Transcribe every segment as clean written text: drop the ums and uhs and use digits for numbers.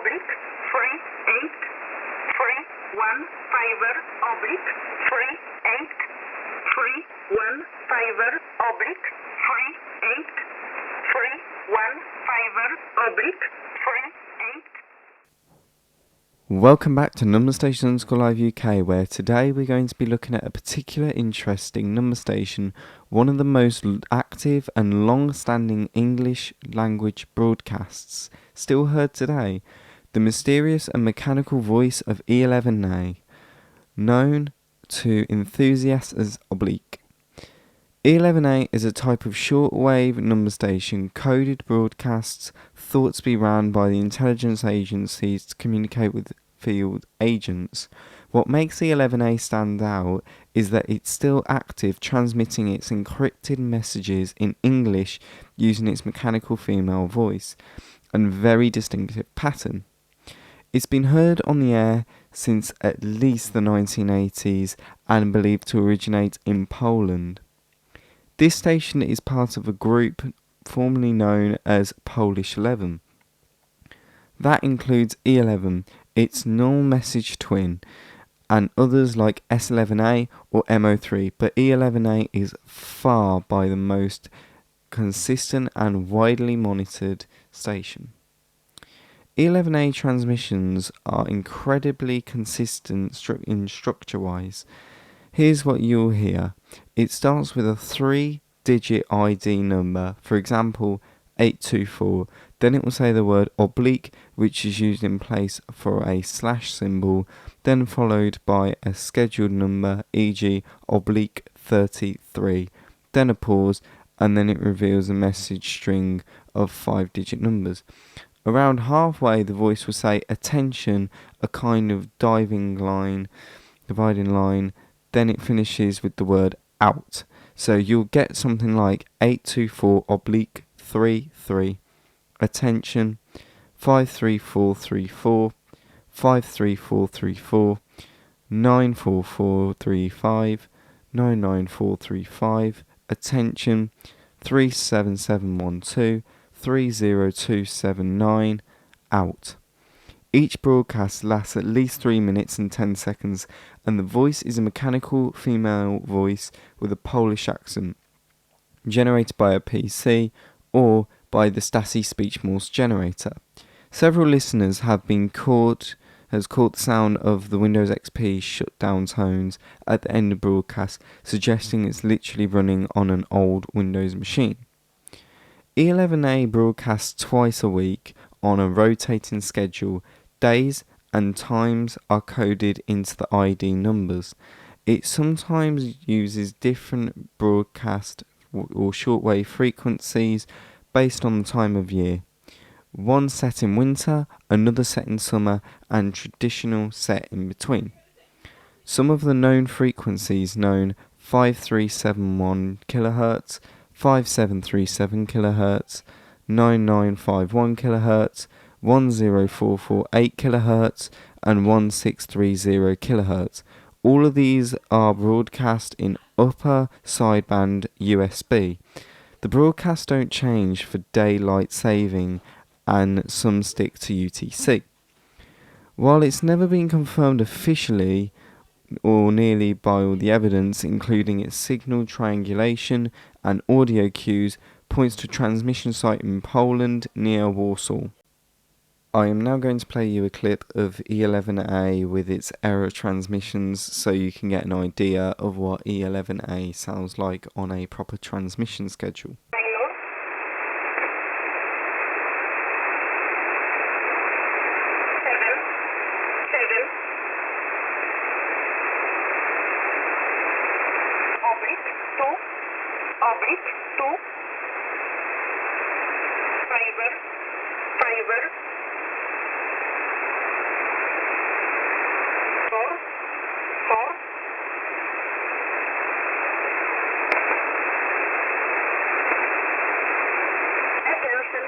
oblique 38 315 oblique 38 315 oblique 38 315 oblique 38. Welcome back to Number Station _ Live UK, where today we're going to be looking at a particular interesting number station, one of the most active and long-standing English language broadcasts still heard today, the mysterious and mechanical voice of E11a, known to enthusiasts as Oblique. E11a is a type of shortwave number station coded broadcasts thought to be ran by the intelligence agencies to communicate with field agents. What makes E11a stand out is that it's still active, transmitting its encrypted messages in English using its mechanical female voice and very distinctive pattern. It's been heard on the air since at least the 1980s and believed to originate in Poland. This station is part of a group formerly known as Polish 11. That includes E11, its null message twin, and others like S11a or MO3, but E11a is far by the most consistent and widely monitored station. E11a transmissions are incredibly consistent in structure-wise. Here's what you'll hear. It starts with a 3-digit ID number, for example 824, then it will say the word oblique, which is used in place for a slash symbol, then followed by a scheduled number, e.g. oblique 33, then a pause, and then it reveals a message string of 5-digit numbers. Around halfway the voice will say attention, a kind of dividing line, then it finishes with the word out. So you'll get something like 824 oblique 33, attention, 53434, 53434, 94435, 99435, attention, 37712, 30279, out. Each broadcast lasts at least 3 minutes and 10 seconds, and the voice is a mechanical female voice with a Polish accent, generated by a PC or by the Stasi speech Morse generator. Several listeners have caught the sound of the Windows XP shutdown tones at the end of broadcast, suggesting it's literally running on an old Windows machine. E11a broadcasts twice a week on a rotating schedule. Days and times are coded into the ID numbers. It sometimes uses different broadcast or shortwave frequencies based on the time of year. One set in winter, another set in summer, and traditional set in between. Some of the known frequencies known: 5371 kHz, 5737 kHz, 9951 kHz, 10448 kHz, and 1630 kHz. All of these are broadcast in upper sideband USB. The broadcasts don't change for daylight saving, and some stick to UTC. While it's never been confirmed officially or nearly by all the evidence, including its signal triangulation and audio cues, points to a transmission site in Poland near Warsaw. I am now going to play you a clip of E11a with its error transmissions so you can get an idea of what E11a sounds like on a proper transmission schedule. Oblique 2, fiber, 4, attention.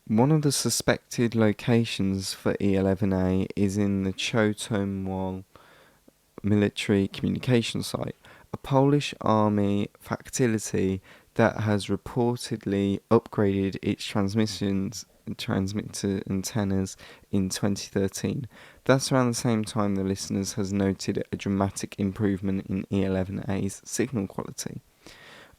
One of the suspected locations for E11a is in the Chotomwol military communication site, a Polish army facility that has reportedly upgraded its transmitter antennas in 2013. That's around the same time the listeners has noted a dramatic improvement in E11a's signal quality.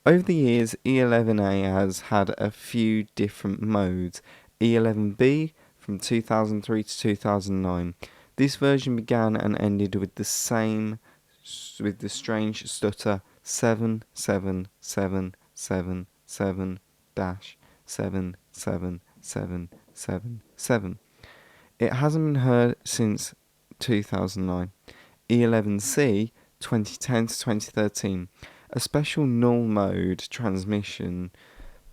Over the years, E11a has had a few different modes. E11b from 2003 to 2009. This version began and ended with the strange stutter 77777-77777. It hasn't been heard since 2009. E11c 2010 to 2013. A special null mode transmission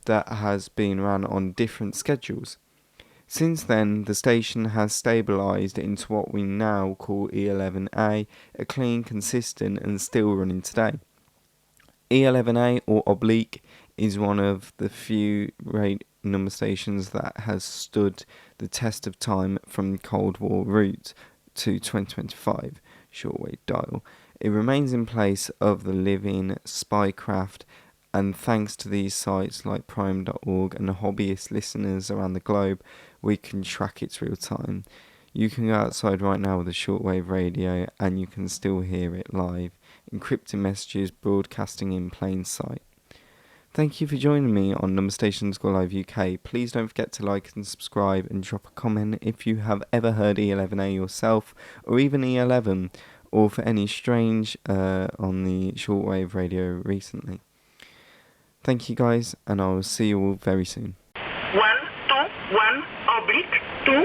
that has been run on different schedules. Since then, the station has stabilised into what we now call E11a, a clean, consistent and still running today. E11a or Oblique is one of the few number stations that has stood the test of time from Cold War route to 2025 shortwave dial. It remains in place of the living spycraft, and thanks to these sites like prime.org and the hobbyist listeners around the globe, we can track its real time. You can go outside right now with a shortwave radio and you can still hear it live, encrypted messages broadcasting in plain sight. Thank you for joining me on Number Stations Go Live UK. Please don't forget to like and subscribe and drop a comment if you have ever heard E11a yourself, or even E11, or for any strange on the shortwave radio recently. Thank you guys, and I will see you all very soon. 1, 2, 1, oblique, 2.